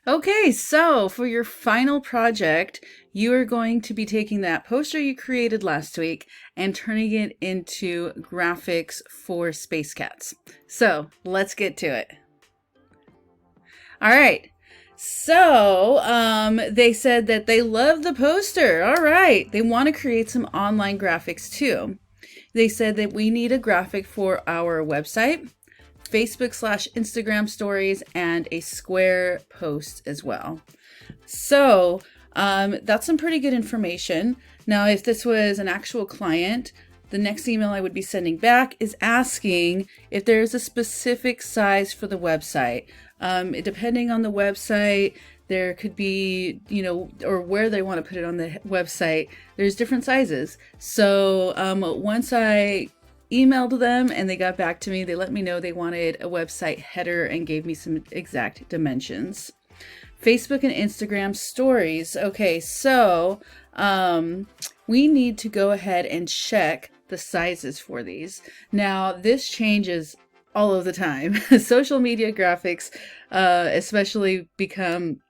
Okay, so for your final project, you are going to be taking that poster you created last week and turning it into graphics for Space Cats. So let's get to it. All right. They said that they love the poster. All right. They want to create some online graphics too. They said that we need a graphic for our website, Facebook/Instagram stories, and a Square post as well. So that's some pretty good information. Now, if this was an actual client, the next email I would be sending back is asking if there's a specific size for the website. Depending on the website, there could be, or where they want to put it on the website, there's different sizes. So once I emailed them and they got back to me, they let me know they wanted a website header and gave me some exact dimensions. Facebook and Instagram stories. Okay, so we need to go ahead and check the sizes for these. Now, this changes all of the time. Social media graphics especially become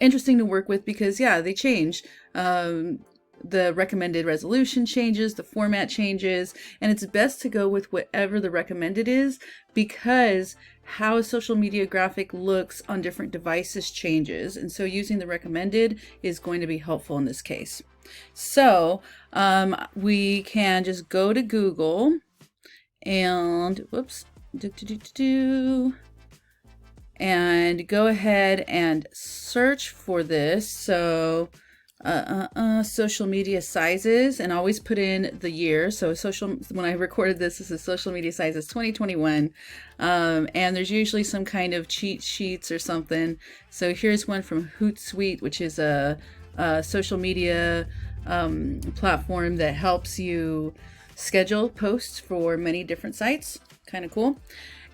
interesting to work with because, they change. The recommended resolution changes, the format changes, and it's best to go with whatever the recommended is because how a social media graphic looks on different devices changes. And so using the recommended is going to be helpful in this case. So we can just go to Google and and go ahead and search for this. So social media sizes, and always put in the year. So when I recorded this is social media sizes 2021. And there's usually some kind of cheat sheets or something. So here's one from Hootsuite, which is a social media platform that helps you schedule posts for many different sites. Kind of cool.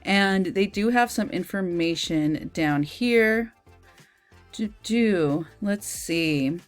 And they do have some information down here. Let's see.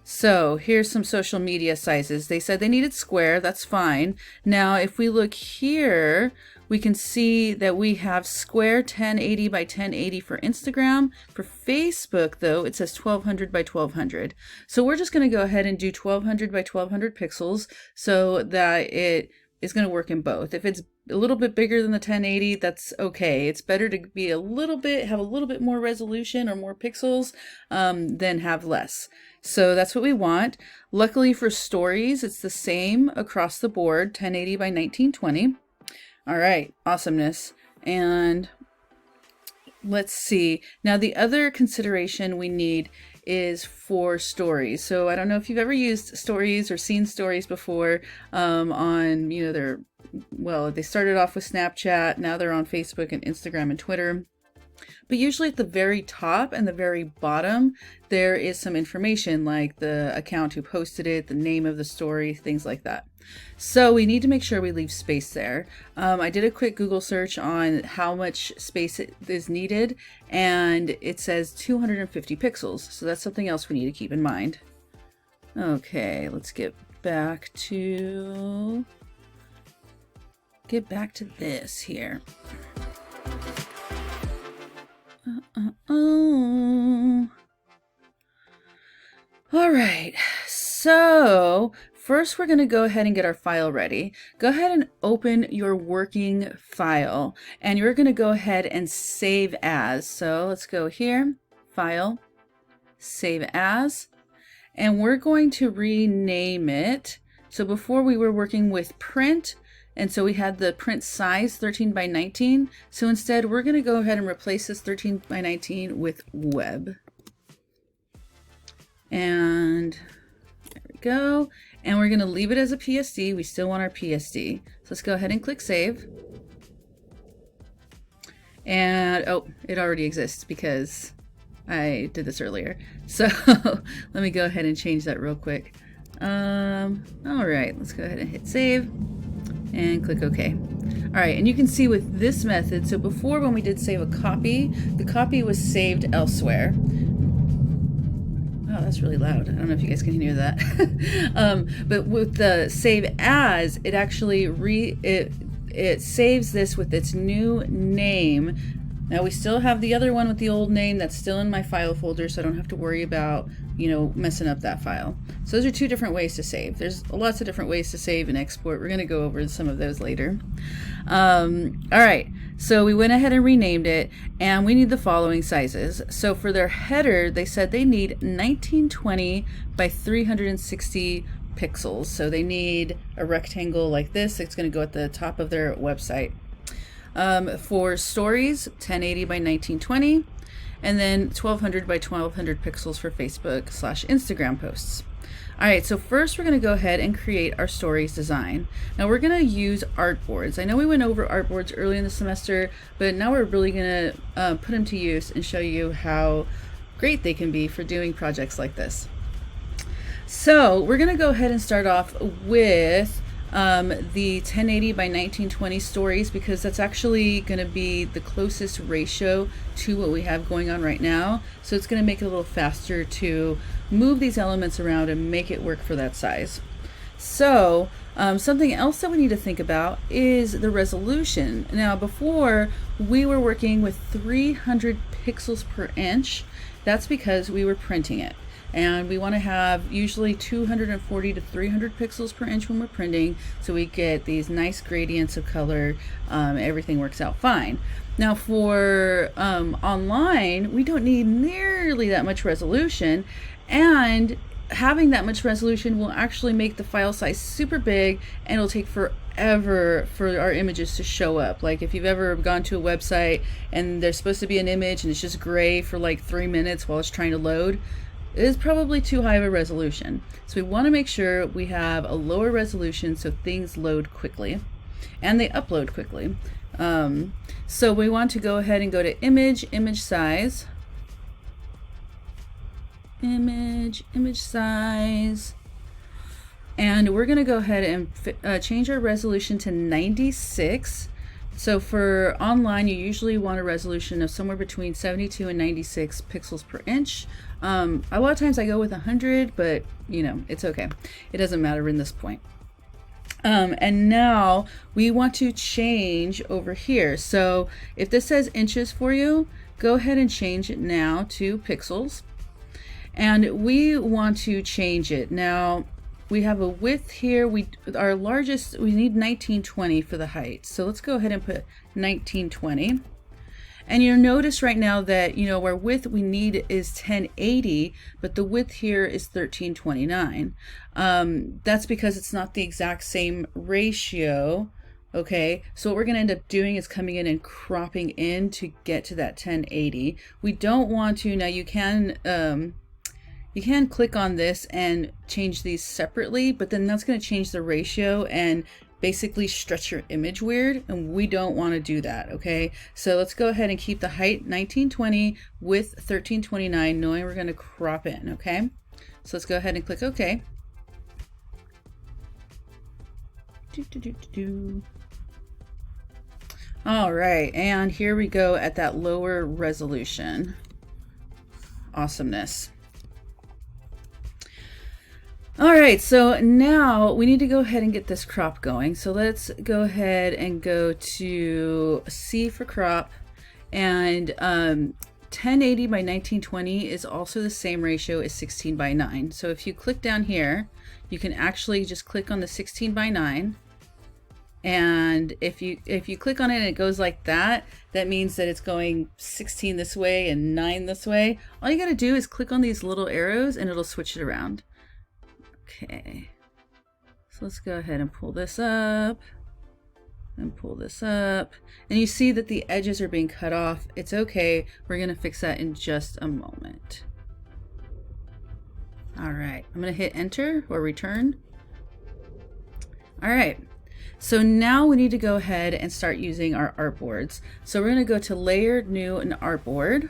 So here's some social media sizes. They said they needed square. That's fine. Now, if we look here, we can see that we have square 1080 by 1080 for Instagram. For Facebook, though, it says 1200 by 1200. So we're just going to go ahead and do 1200 by 1200 pixels so that it is going to work in both. If it's a little bit bigger than the 1080, that's okay. It's better to be have a little bit more resolution or more pixels than have less. So that's what we want. Luckily for stories, it's the same across the board, 1080 by 1920. All right, awesomeness. And let's see. Now the other consideration we need is for stories. So I don't know if you've ever used stories or seen stories before on, they started off with Snapchat, now they're on Facebook and Instagram and Twitter. But usually at the very top and the very bottom, there is some information like the account who posted it, the name of the story, things like that. So we need to make sure we leave space there. I did a quick Google search on how much space is needed, and it says 250 pixels. So that's something else we need to keep in mind. Okay, let's get back to this here. All right, so first we're going to go ahead and get our file ready. Go ahead and open your working file, and you're going to go ahead and save as. So let's go here, File, Save As, and we're going to rename it. So before we were working with print, and so we had the print size 13 by 19. So instead, we're going to go ahead and replace this 13 by 19 with web. And there we go. And we're going to leave it as a PSD. We still want our PSD. So let's go ahead and click Save. And, it already exists because I did this earlier. So let me go ahead and change that real quick. All right, let's go ahead and hit Save. And click OK. All right, and you can see with this method, so before when we did save a copy, the copy was saved elsewhere. Oh, that's really loud. I don't know if you guys can hear that. But with the save as, it actually it saves this with its new name Now we still have the other one with the old name that's still in my file folder, so I don't have to worry about, you know, messing up that file. So those are two different ways to save. There's lots of different ways to save and export. We're going to go over some of those later. All right, so we went ahead and renamed it, and we need the following sizes. So for their header, they said they need 1920 by 360 pixels. So they need a rectangle like this. It's going to go at the top of their website. For stories, 1080 by 1920, and then 1200 by 1200 pixels for Facebook/Instagram posts. All right, so first we're going to go ahead and create our stories design. Now we're going to use artboards. I know we went over artboards early in the semester, but now we're really going to put them to use and show you how great they can be for doing projects like this. So we're going to go ahead and start off with the 1080 by 1920 stories, because that's actually going to be the closest ratio to what we have going on right now. So it's going to make it a little faster to move these elements around and make it work for that size. So something else that we need to think about is the resolution. Now before we were working with 300 pixels per inch. That's because we were printing it. And we want to have usually 240 to 300 pixels per inch when we're printing, so we get these nice gradients of color. Everything works out fine. Now for online, we don't need nearly that much resolution, and having that much resolution will actually make the file size super big, and it'll take forever for our images to show up. Like if you've ever gone to a website and there's supposed to be an image and it's just gray for like 3 minutes while it's trying to load, it is probably too high of a resolution. So we want to make sure we have a lower resolution so things load quickly and they upload quickly. So we want to go ahead and go to image size, image size, and we're going to go ahead and change our resolution to 96. So for online, you usually want a resolution of somewhere between 72 and 96 pixels per inch. A lot of times I go with 100, but you know, it's okay. It doesn't matter in this point. And now we want to change over here. So if this says inches for you, go ahead and change it now to pixels. And we want to change it. Now we have a width here. Our largest, we need 1920 for the height. So let's go ahead and put 1920. And you'll notice right now that, you know, our width we need is 1080, but the width here is 1329. That's because it's not the exact same ratio. Okay, so what we're going to end up doing is coming in and cropping in to get to that 1080. We don't want to, now you can click on this and change these separately, but then that's going to change the ratio and basically stretch your image weird, and we don't want to do that. Okay, so let's go ahead and keep the height 1920 with 1329, knowing we're going to crop in. Okay, so let's go ahead and click OK. All right, and here we go at that lower resolution. Awesomeness. All right, so now we need to go ahead and get this crop going. So let's go ahead and go to C for crop, and 1080 by 1920 is also the same ratio as 16 by 9. So if you click down here, you can actually just click on the 16 by 9. And if you click on it and it goes like that, that means that it's going 16 this way and 9 this way. All you got to do is click on these little arrows and it'll switch it around. Okay, so let's go ahead and pull this up and pull this up, and you see that the edges are being cut off. It's okay, we're gonna fix that in just a moment. All right, I'm gonna hit enter or return. All right, so now we need to go ahead and start using our artboards. So we're gonna go to layer, new, and artboard.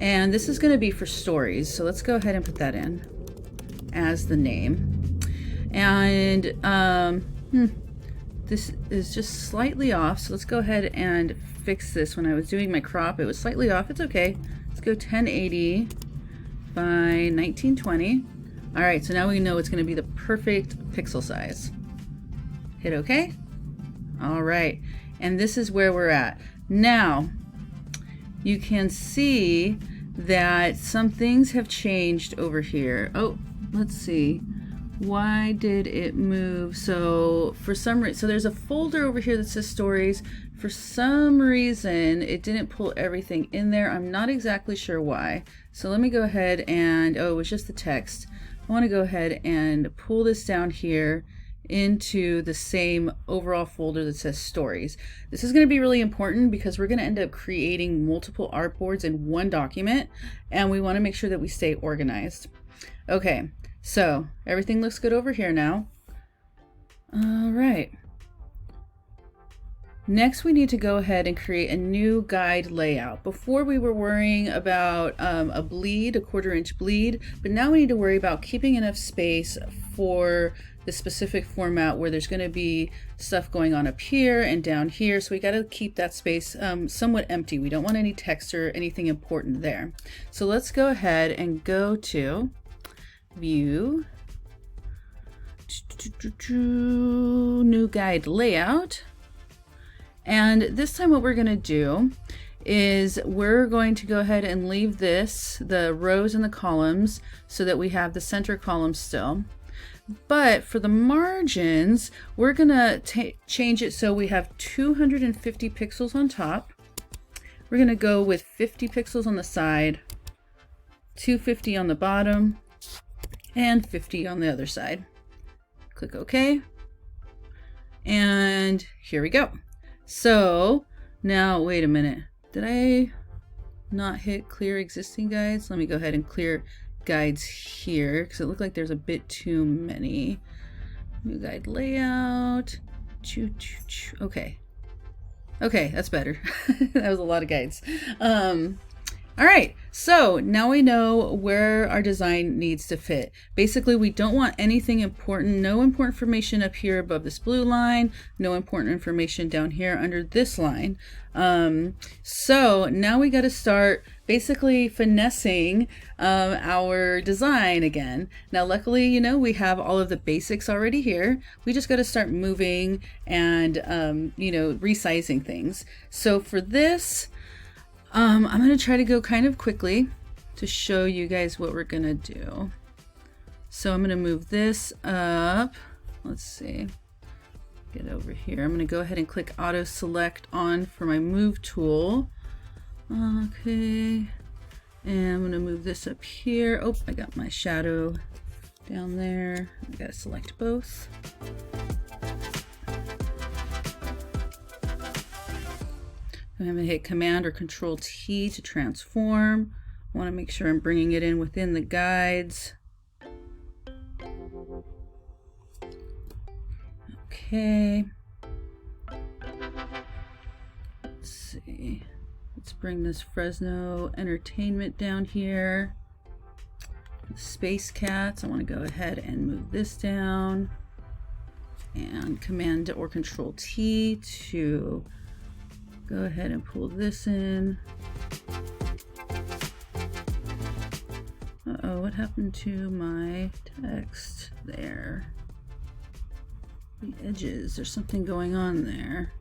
And this is going to be for stories. So let's go ahead and put that in as the name. And this is just slightly off. So let's go ahead and fix this. When I was doing my crop, it was slightly off. It's okay. Let's go 1080 by 1920. All right, so now we know it's going to be the perfect pixel size. Hit OK. All right, and this is where we're at. Now, you can see that some things have changed over here. Oh, let's see. Why did it move? So for some reason, so there's a folder over here that says stories. For some reason, it didn't pull everything in there. I'm not exactly sure why. So let me go ahead and, oh, it was just the text. I want to go ahead and pull this down here into the same overall folder that says stories. This is going to be really important because we're going to end up creating multiple artboards in one document, and we want to make sure that we stay organized. Okay, so everything looks good over here now. All right. Next, we need to go ahead and create a new guide layout. Before we were worrying about a bleed, a 1/4 inch bleed, but now we need to worry about keeping enough space for the specific format where there's going to be stuff going on up here and down here. So we got to keep that space somewhat empty. We don't want any text or anything important there. So let's go ahead and go to View, New Guide Layout. And this time what we're going to do is we're going to go ahead and leave this, the rows and the columns, so that we have the center column still. But for the margins, we're going to change it so we have 250 pixels on top. We're going to go with 50 pixels on the side, 250 on the bottom, and 50 on the other side. Click OK. And here we go. So now, wait a minute. Did I not hit clear existing guides? Let me go ahead and clear guides here because it looked like there's a bit too many. New guide layout. Okay. Okay, that's better. That was a lot of guides. All right, so now we know where our design needs to fit. Basically, we don't want anything important, no important information up here above this blue line, no important information down here under this line. So now we got to start basically finessing our design again. Now, luckily, you know, we have all of the basics already here. We just got to start moving and, you know, resizing things. So for this, I'm going to try to go kind of quickly to show you guys what we're going to do. So I'm going to move this up. Let's see. Get over here. I'm going to go ahead and click auto select on for my move tool. Okay. And I'm going to move this up here. Oh, I got my shadow down there. I got to select both. I'm going to hit Command or Control T to transform. I want to make sure I'm bringing it in within the guides. Okay. Let's see. Let's bring this Fresno Entertainment down here. Space Cats. I want to go ahead and move this down. And Command or Control T to go ahead and pull this in. Uh-oh, what happened to my text there? The edges, there's something going on there.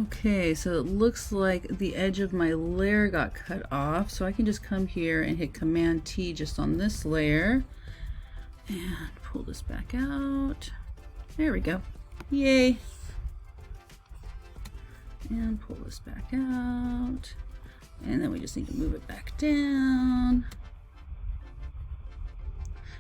Okay, so it looks like the edge of my layer got cut off, so I can just come here and hit Command T just on this layer. And pull this back out. There we go. Yay. And pull this back out. And then we just need to move it back down.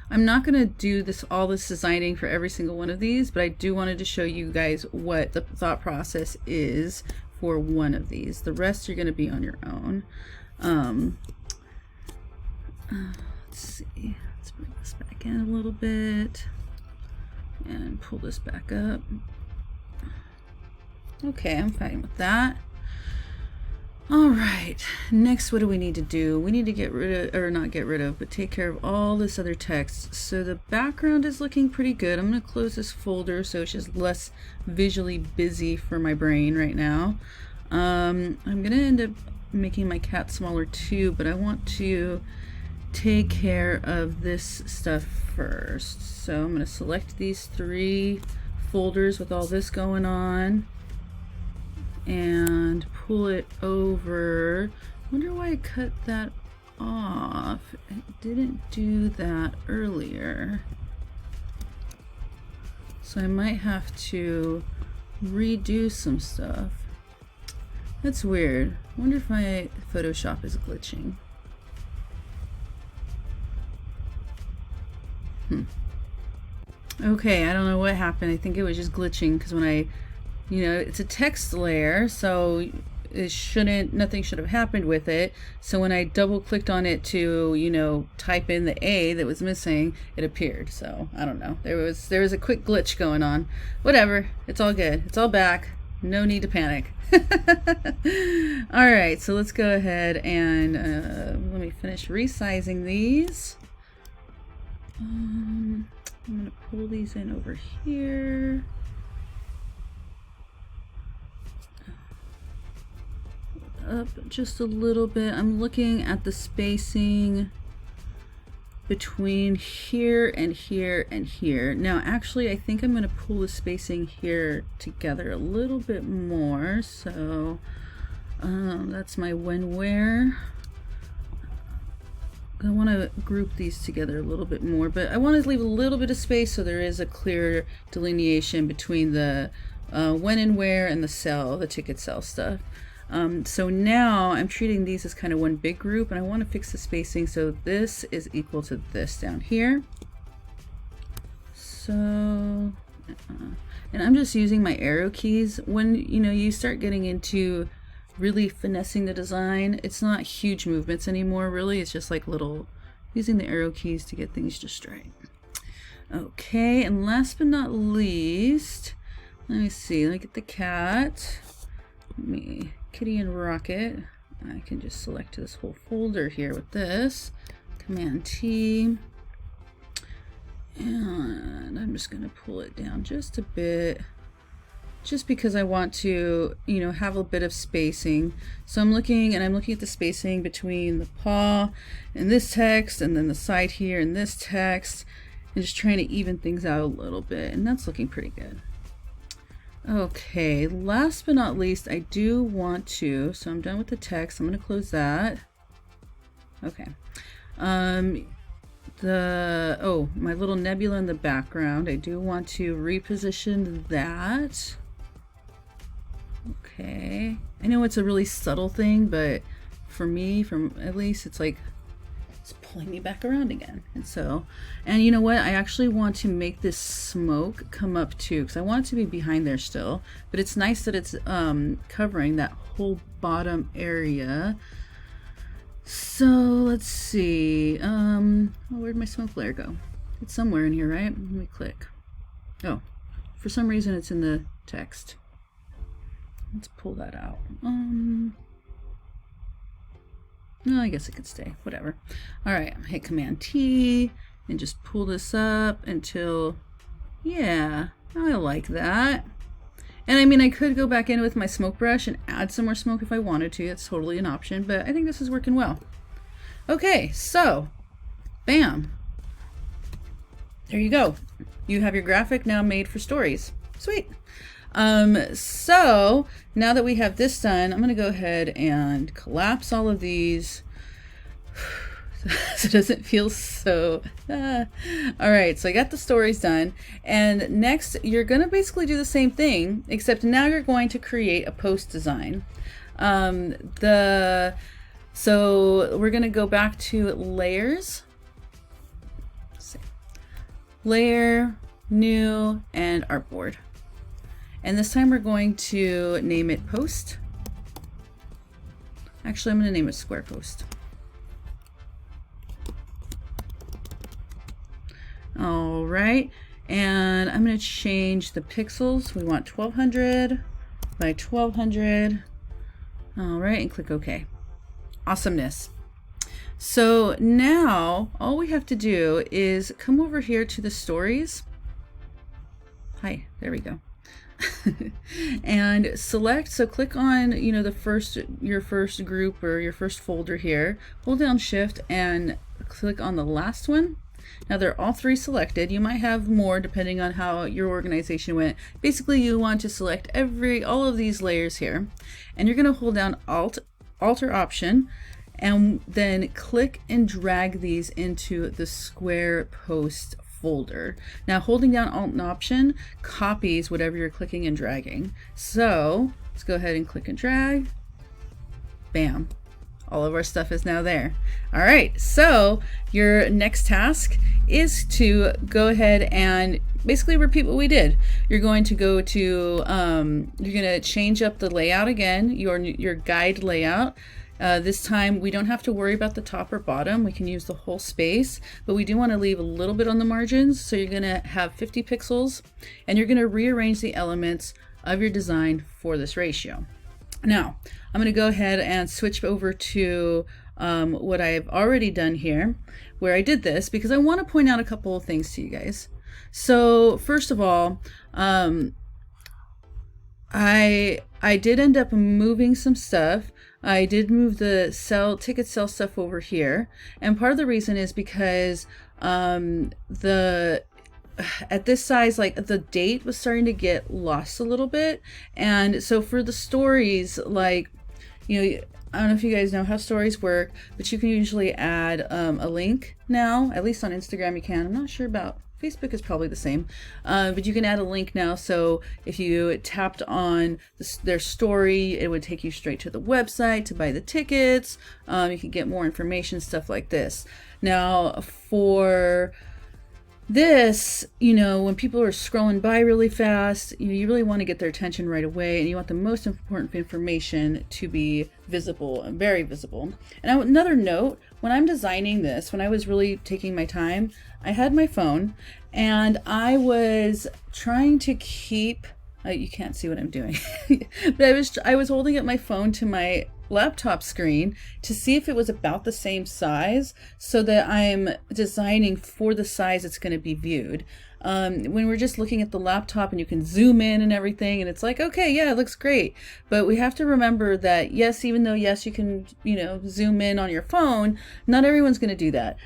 I'm not going to do all this designing for every single one of these, but I do wanted to show you guys what the thought process is for one of these. The rest are going to be on your own. Let's see. Let's bring this back in a little bit and pull this back up. Okay, I'm fine with that. All right, next, what do we need to do? We need to get rid of, or not get rid of, but take care of all this other text. So the background is looking pretty good. I'm going to close this folder so it's just less visually busy for my brain right now. I'm going to end up making my cat smaller too, but I want to take care of this stuff first. So I'm going to select these 3 folders with all this going on and pull it over. I wonder why I cut that off. I didn't do that earlier. So I might have to redo some stuff. That's weird. I wonder if my Photoshop is glitching. Okay, I don't know what happened. I think it was just glitching because when I, it's a text layer, so it shouldn't, nothing should have happened with it. So when I double clicked on it to, type in the A that was missing, it appeared. So I don't know. There was a quick glitch going on. Whatever. It's all good. It's all back. No need to panic. All right, so let's go ahead and let me finish resizing these. I'm going to pull these in over here. Up just a little bit. I'm looking at the spacing between here and here and here. Now actually I think I'm going to pull the spacing here together a little bit more. So that's my when where. I want to group these together a little bit more, but I want to leave a little bit of space so there is a clear delineation between the when and where and the cell, the ticket cell stuff. So now I'm treating these as kind of one big group, and I want to fix the spacing so this is equal to this down here. So, and I'm just using my arrow keys. When you start getting into really finessing the design, it's not huge movements anymore, really. It's just like little, using the arrow keys to get things just right. Okay, and last but not least, let me see, let me get the cat. Let me Kitty and Rocket. I can just select this whole folder here with this. Command T. And I'm just going to pull it down just a bit, just because I want to, have a bit of spacing. So I'm looking at the spacing between the paw and this text, and then the side here and this text, and just trying to even things out a little bit. And that's looking pretty good. Okay, last but not least, I do want to, so I'm done with the text. I'm going to close that. Okay. My little nebula in the background, I do want to reposition that. Okay. I know it's a really subtle thing, but for me, at least, it's like, it's pulling me back around again. And you know what? I actually want to make this smoke come up too, because I want it to be behind there still, but it's nice that it's covering that whole bottom area. So let's see. Where'd my smoke layer go? It's somewhere in here, right? Let me click. Oh, for some reason it's in the text. Let's pull that out. No, I guess it could stay, whatever. All right, hit Command T and just pull this up until, yeah, I like that. And I mean, I could go back in with my smoke brush and add some more smoke if I wanted to. It's totally an option, but I think this is working well. Okay, so, bam. There you go. You have your graphic now made for stories. Sweet. So now that we have this done, I'm going to go ahead and collapse all of these so it doesn't feel so, all right, so I got the stories done, and next you're going to basically do the same thing, except now you're going to create a post design. So we're going to go back to layers, layer, new, and artboard. And this time we're going to name it post. Actually, I'm going to name it square post. All right, and I'm going to change the pixels. We want 1200 by 1200. All right, and click OK. Awesomeness. So now all we have to do is come over here to the stories. Hi, there we go. And select, so click on, your first group or your first folder here, hold down shift and click on the last one. Now they're all three selected. You might have more depending on how your organization went. Basically, you want to select all of these layers here, and you're going to hold down Alt or Option, and then click and drag these into the square post folder. Now holding down Alt and Option copies whatever you're clicking and dragging. So let's go ahead and click and drag. Bam. All of our stuff is now there. All right, so your next task is to go ahead and basically repeat what we did. You're going to go to, you're going to change up the layout again, your guide layout. This time we don't have to worry about the top or bottom. We can use the whole space, but we do want to leave a little bit on the margins. So you're going to have 50 pixels, and you're going to rearrange the elements of your design for this ratio. Now, I'm going to go ahead and switch over to what I've already done here, where I did this because I want to point out a couple of things to you guys. So first of all, I did end up moving some stuff. I did move the ticket sell stuff over here, and part of the reason is because at this size, like the date was starting to get lost a little bit. And so for the stories, like, you know, I don't know if you guys know how stories work, but you can usually add a link now. At least on Instagram you can. I'm not sure about Facebook, is probably the same, but you can add a link now. So if you tapped on their story, it would take you straight to the website to buy the tickets. You can get more information, stuff like this. Now for this, you know, when people are scrolling by really fast, you really want to get their attention right away, and you want the most important information to be visible and very visible. And another note, when I'm designing this, when I was really taking my time, I had my phone and I was trying to keep, you can't see what I'm doing, but I was holding up my phone to my laptop screen to see if it was about the same size, so that I'm designing for the size it's going to be viewed. When we're just looking at the laptop and you can zoom in and everything, and it's like, okay, yeah, it looks great, but we have to remember that yes, even though yes, you can, you know, zoom in on your phone, not everyone's going to do that.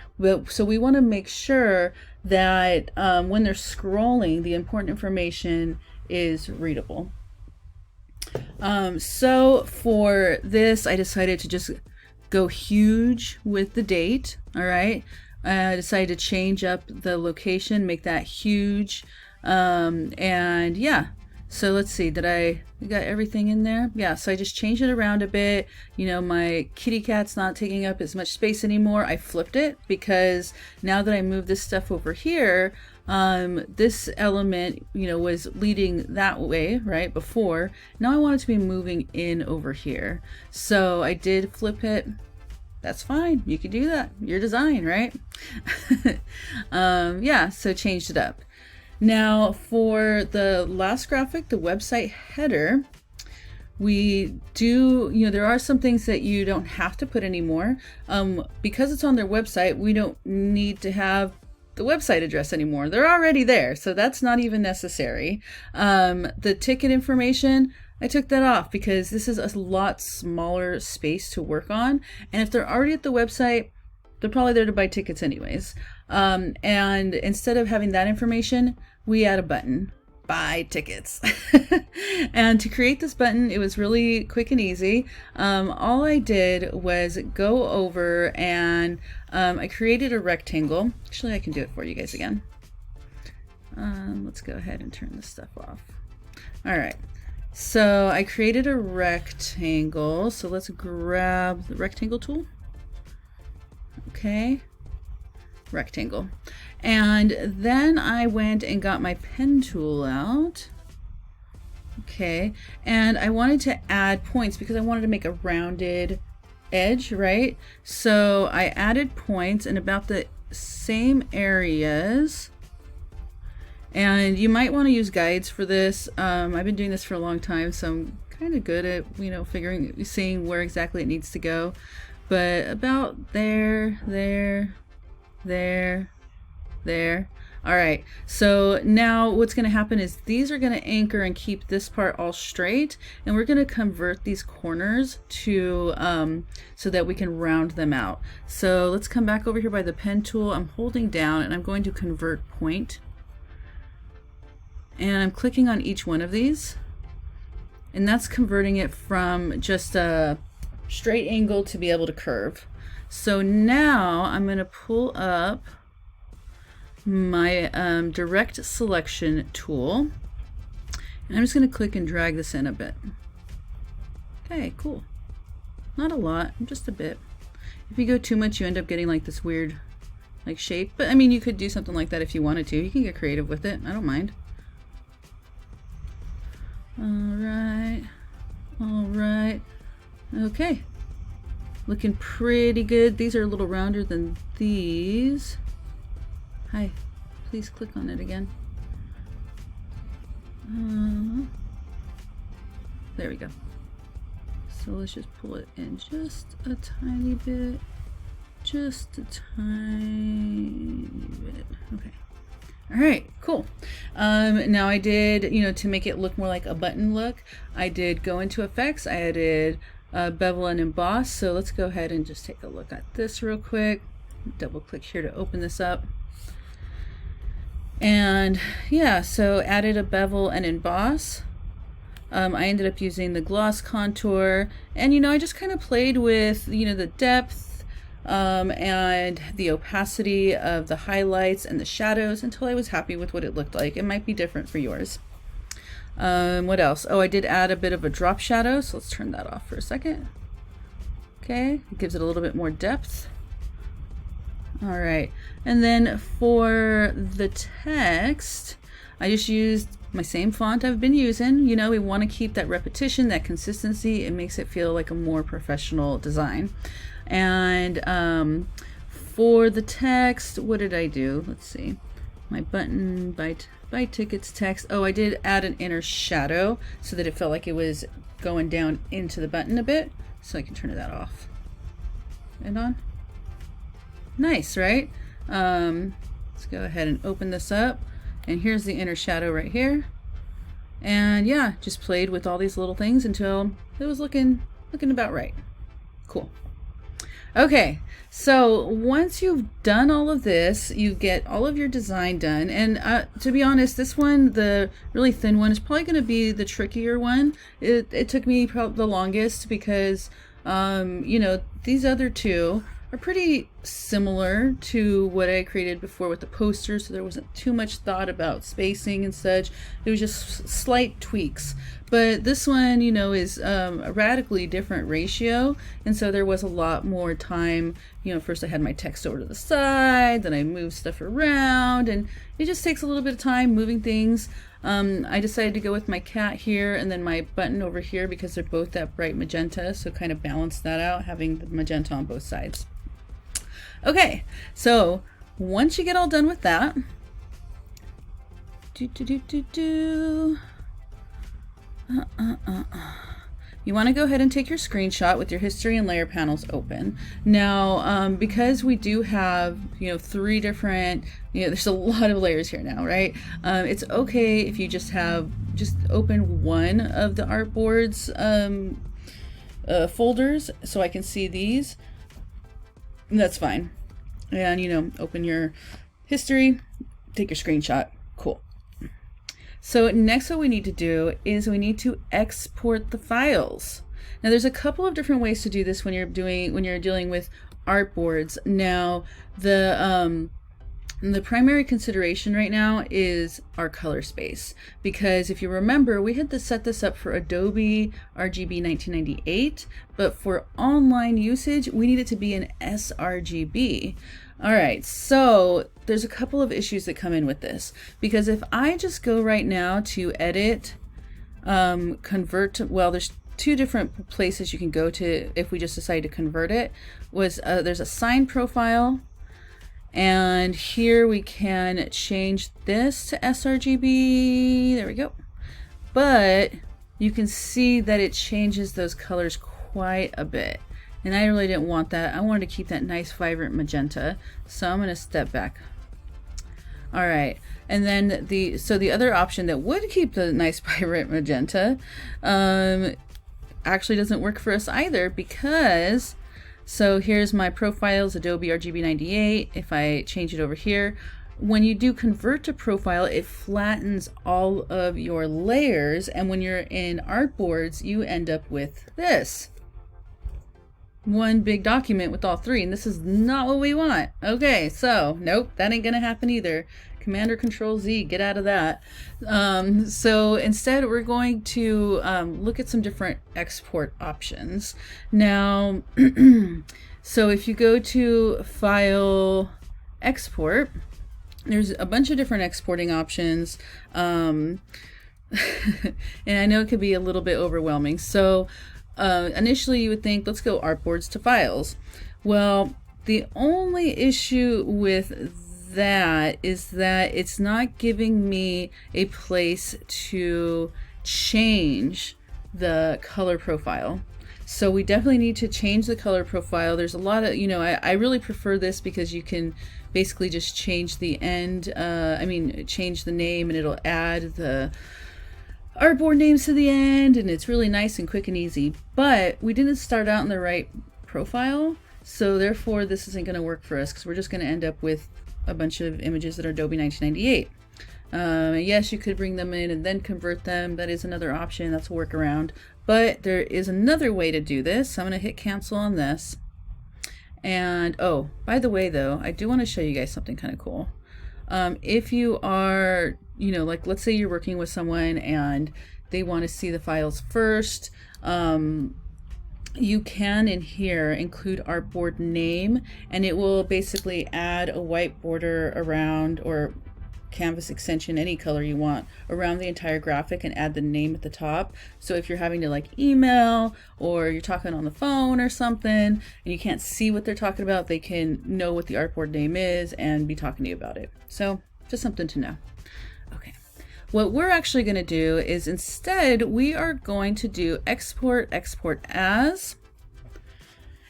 So we want to make sure that when they're scrolling, the important information is readable. So for this, I decided to just go huge with the date. All right. I decided to change up the location, make that huge. And yeah, so let's see, we got everything in there? Yeah, so I just changed it around a bit. You know, my kitty cat's not taking up as much space anymore. I flipped it because now that I moved this stuff over here, this element, you know, was leading that way, right, before. Now I want it to be moving in over here. So I did flip it. That's fine. You can do that. Your design, right? Yeah, so changed it up. Now for the last graphic, the website header, we do, you know, there are some things that you don't have to put anymore. Because it's on their website, we don't need to have the website address anymore. They're already there, so that's not even necessary. The ticket information, I took that off because this is a lot smaller space to work on, and if they're already at the website, they're probably there to buy tickets anyways. And instead of having that information, we add a button, buy tickets. And to create this button, it was really quick and easy. All I did was go over and I created a rectangle. Actually, I can do it for you guys again. Let's go ahead and turn this stuff off. All right. So I created a rectangle. So let's grab the rectangle tool. Okay. Rectangle. And then I went and got my pen tool out. Okay. And I wanted to add points because I wanted to make a rounded edge, right? So I added points in about the same areas. And you might want to use guides for this. I've been doing this for a long time, so I'm kind of good at, you know, seeing where exactly it needs to go. But about there. All right, so now what's going to happen is these are going to anchor and keep this part all straight, and we're going to convert these corners to so that we can round them out. So let's come back over here by the pen tool. I'm holding down and I'm going to convert point, and I'm clicking on each one of these, and that's converting it from just a straight angle to be able to curve. So now I'm going to pull up my direct selection tool, and I'm just going to click and drag this in a bit. Okay, cool. Not a lot, just a bit. If you go too much, you end up getting like this weird like shape, but I mean, you could do something like that if you wanted to. You can get creative with it. I don't mind. All right. Okay. Looking pretty good. These are a little rounder than these. Hi, please click on it again. There we go. So let's just pull it in just a tiny bit. Just a tiny bit. Okay. All right, cool. Now I did, to make it look more like a button look, I did go into effects. I added bevel and emboss. So let's go ahead and just take a look at this real quick. Double click here to open this up. And yeah, so added a bevel and emboss. I ended up using the gloss contour, and I just kind of played with the depth and the opacity of the highlights and the shadows until I was happy with what it looked like. It might be different for yours. What else? Oh, I did add a bit of a drop shadow, so let's turn that off for a second. Okay, it gives it a little bit more depth. All right, and then for the text, I just used my same font I've been using. We want to keep that repetition, that consistency. It makes it feel like a more professional design. And for the text, what did I do? Let's see. My button, buy tickets text. Oh, I did add an inner shadow so that it felt like it was going down into the button a bit. So I can turn that off and on. Nice, right? Let's go ahead and open this up, and here's the inner shadow right here. And yeah, just played with all these little things until it was looking about right. Cool. Okay, so once you've done all of this, you get all of your design done. And to be honest, this one, the really thin one, is probably going to be the trickier one. It took me probably the longest because these other two are pretty similar to what I created before with the posters, so there wasn't too much thought about spacing and such. It was just slight tweaks. But this one, is a radically different ratio, and so there was a lot more time. First I had my text over to the side, then I moved stuff around, and it just takes a little bit of time moving things. I decided to go with my cat here and then my button over here because they're both that bright magenta, so kind of balance that out, having the magenta on both sides. Okay, so once you get all done with that, you want to go ahead and take your screenshot with your history and layer panels open. Now, because we do have, 3 different, there's a lot of layers here now, right? It's okay if you just open one of the artboards folders so I can see these. That's fine. And open your history, take your screenshot. Cool. So next what we need to do is we need to export the files. Now there's a couple of different ways to do this when you're dealing with artboards. Now the primary consideration right now is our color space, because if you remember, we had to set this up for Adobe RGB 1998, but for online usage, we need it to be an sRGB. All right, so there's a couple of issues that come in with this, because if I just go right now to edit, convert to, well, there's 2 different places you can go to if we just decide to convert it. There's a sign profile, and here we can change this to sRGB. There we go. But you can see that it changes those colors quite a bit. And I really didn't want that. I wanted to keep that nice vibrant magenta. So I'm going to step back. All right. And then the other option that would keep the nice vibrant magenta actually doesn't work for us either, because so here's my profiles, Adobe RGB 98. If I change it over here, when you do convert to profile, it flattens all of your layers, and when you're in artboards, you end up with this one big document with all three, and this is not what we want. Okay, so nope, that ain't gonna happen either. Command or Control Z, get out of that. So instead, we're going to look at some different export options. Now, so if you go to File, Export, there's a bunch of different exporting options. And I know it could be a little bit overwhelming. So initially you would think, let's go artboards to files. Well, the only issue with that is that it's not giving me a place to change the color profile. So we definitely need to change the color profile. There's a lot of, I really prefer this because you can basically just change the end, change the name, and it'll add the artboard names to the end, and it's really nice and quick and easy. But we didn't start out in the right profile, so therefore this isn't going to work for us, because we're just going to end up with a bunch of images that are Adobe 1998. Yes, you could bring them in and then convert them. That is another option. That's a workaround. But there is another way to do this. I'm going to hit cancel on this. And oh, by the way though, I do want to show you guys something kind of cool. If you are, like let's say you're working with someone and they want to see the files first, you can in here include artboard name, and it will basically add a white border around, or canvas extension, any color you want, around the entire graphic, and add the name at the top. So if you're having to like email, or you're talking on the phone or something and you can't see what they're talking about, they can know what the artboard name is and be talking to you about it. So just something to know. Okay. What we're actually going to do is instead we are going to do export as,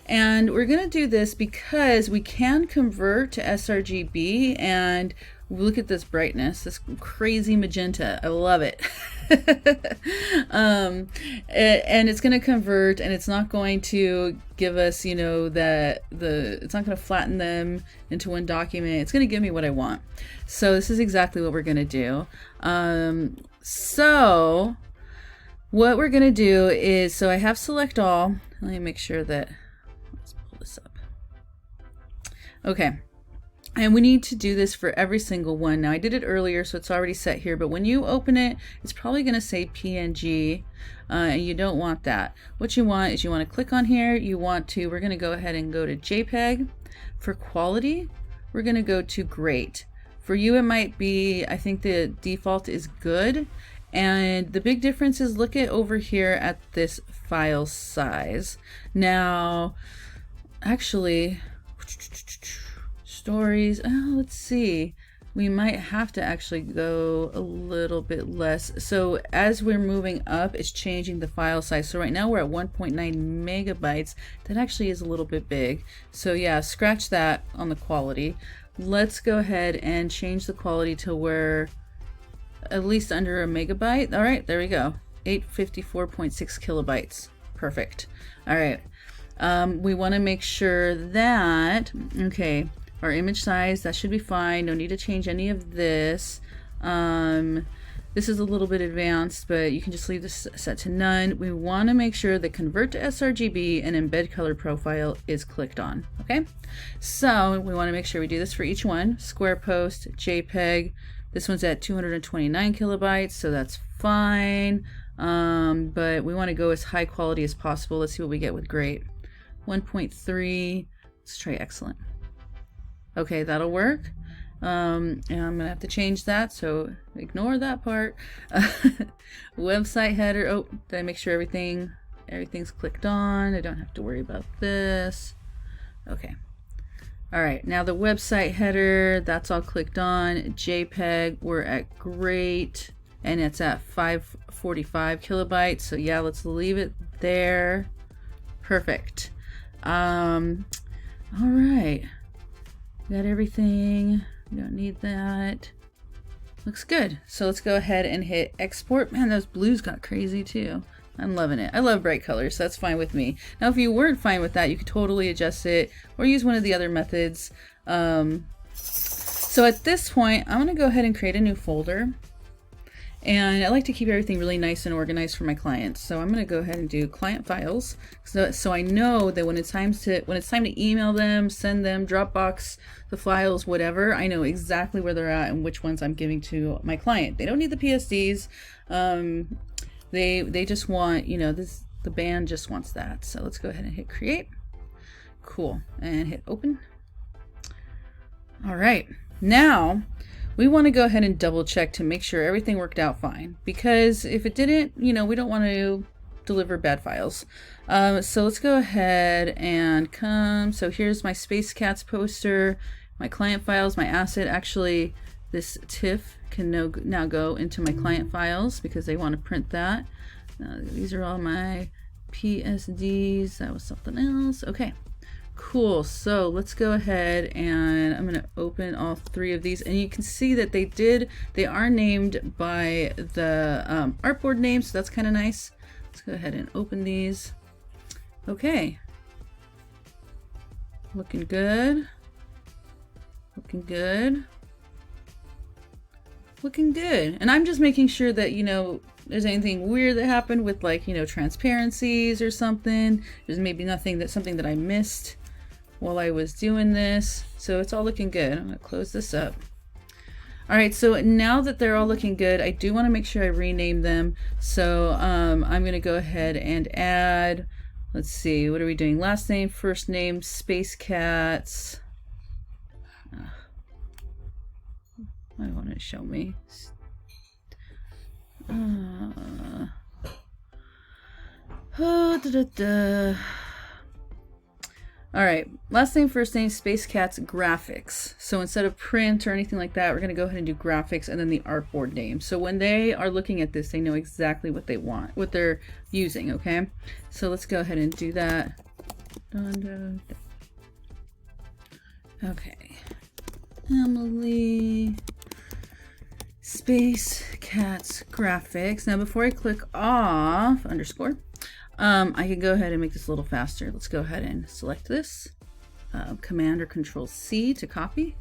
and we're going to do this because we can convert to sRGB, and look at this brightness, this crazy magenta. I love it. And it's going to convert, and it's not going to give us, it's not going to flatten them into one document. It's going to give me what I want. So this is exactly what we're going to do. So what we're going to do is, so I have select all. Let me make sure that, let's pull this up. Okay. And we need to do this for every single one. Now I did it earlier, so it's already set here, but when you open it, it's probably going to say PNG, and you don't want that. What you want is you want to click on here. We're going to go ahead and go to JPEG. For quality, we're going to go to great. For you, it might be, I think the default is good. And the big difference is, look at over here at this file size. Now, actually, stories, let's see, we might have to actually go a little bit less. So as we're moving up, it's changing the file size. So right now we're at 1.9 megabytes. That actually is a little bit big. So yeah, scratch that on the quality. Let's go ahead and change the quality to where at least under a megabyte. All right, there we go. 854.6 kilobytes. Perfect. All right. We want to make sure that, okay, our image size, that should be fine. No need to change any of this. This is a little bit advanced, but you can just leave this set to none. We want to make sure that convert to sRGB and embed color profile is clicked on. Okay, so we want to make sure we do this for each one. Square post, JPEG. This one's at 229 kilobytes, so that's fine. But we want to go as high quality as possible. Let's see what we get with great. 1.3. Let's try excellent. Okay, that'll work. And I'm gonna have to change that, so ignore that part. Website header. Oh, did I make sure everything's clicked on? I don't have to worry about this. Okay. All right, now the website header, that's all clicked on. JPEG, we're at great, and it's at 545 kilobytes. So yeah, let's leave it there. Perfect. All right. Got everything We don't need that. Looks good. So let's go ahead and hit export. Man, those blues got crazy too. I'm loving it. I love bright colors, so that's fine with me. Now, if you weren't fine with that, you could totally adjust it or use one of the other methods. So at this point, I'm gonna go ahead and create a new folder. And I like to keep everything really nice and organized for my clients. So I'm going to go ahead and do client files. So I know that when it's time to email them, send them, Dropbox the files, whatever, I know exactly where they're at and which ones I'm giving to my client. They don't need the PSDs. They just want, you know, the band just wants that. So let's go ahead and hit create. Cool. And hit open. All right. Now we want to go ahead and double check to make sure everything worked out fine, because if it didn't, you know, we don't want to deliver bad files. So let's go ahead and so here's my Space Cats poster, my client files, my asset. Actually, this TIFF can now go into my client files because they want to print that. These are all my PSDs. That was something else. Okay. Cool. So let's go ahead and I'm going to open all three of these, and you can see that they are named by the artboard name, so that's kind of nice. Let's go ahead and open these. Okay. Looking good. Looking good. Looking good. And I'm just making sure that, you know, there's anything weird that happened with, like, you know, transparencies or something. There's maybe something that I missed while I was doing this. So it's all looking good. I'm gonna close this up. All right, so now that they're all looking good, I do want to make sure I rename them. So I'm gonna go ahead and add, let's see, what are we doing? Last name, first name, Space Cats. I want to show me. All right, last name, first name, Space Cats, graphics. So instead of print or anything like that, we're going to go ahead and do graphics and then the artboard name. So when they are looking at this, they know exactly what they want, what they're using, okay? So let's go ahead and do that. Okay. Emily, Space Cats, graphics. Now before I click off, underscore, I can go ahead and make this a little faster. Let's go ahead and select this, Command or Control C to copy.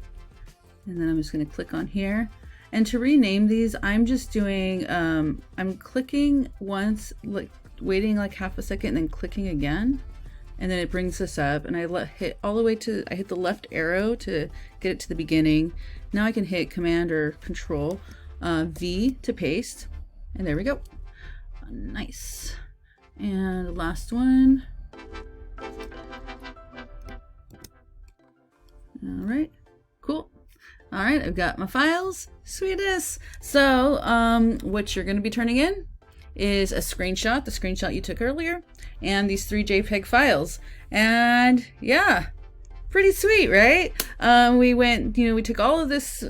And then I'm just going to click on here. And to rename these, I'm just doing, I'm clicking once, like waiting like half a second and then clicking again. And then it brings this up, and I hit all the way to, I hit the left arrow to get it to the beginning. Now I can hit Command or Control V to paste. And there we go. Nice. And the last one. All right, cool. All right, I've got my files. Sweetest. So what you're going to be turning in is a screenshot, the screenshot you took earlier, and these 3 JPEG files. And yeah, pretty sweet, right? We went, you know, we took all of this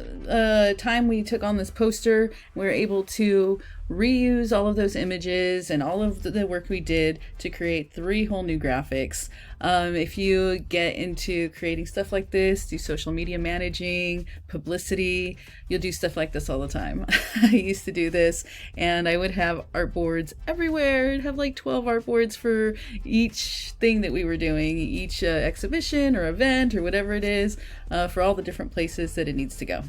time we took on this poster. We were able to reuse all of those images and all of the work we did to create 3 whole new graphics. If you get into creating stuff like this, do social media managing, publicity, you'll do stuff like this all the time. I used to do this, and I would have artboards everywhere. I'd have like 12 artboards for each thing that we were doing, each exhibition or event or whatever it is, for all the different places that it needs to go.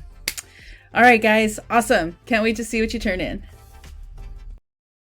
All right, guys, awesome. Can't wait to see what you turn in.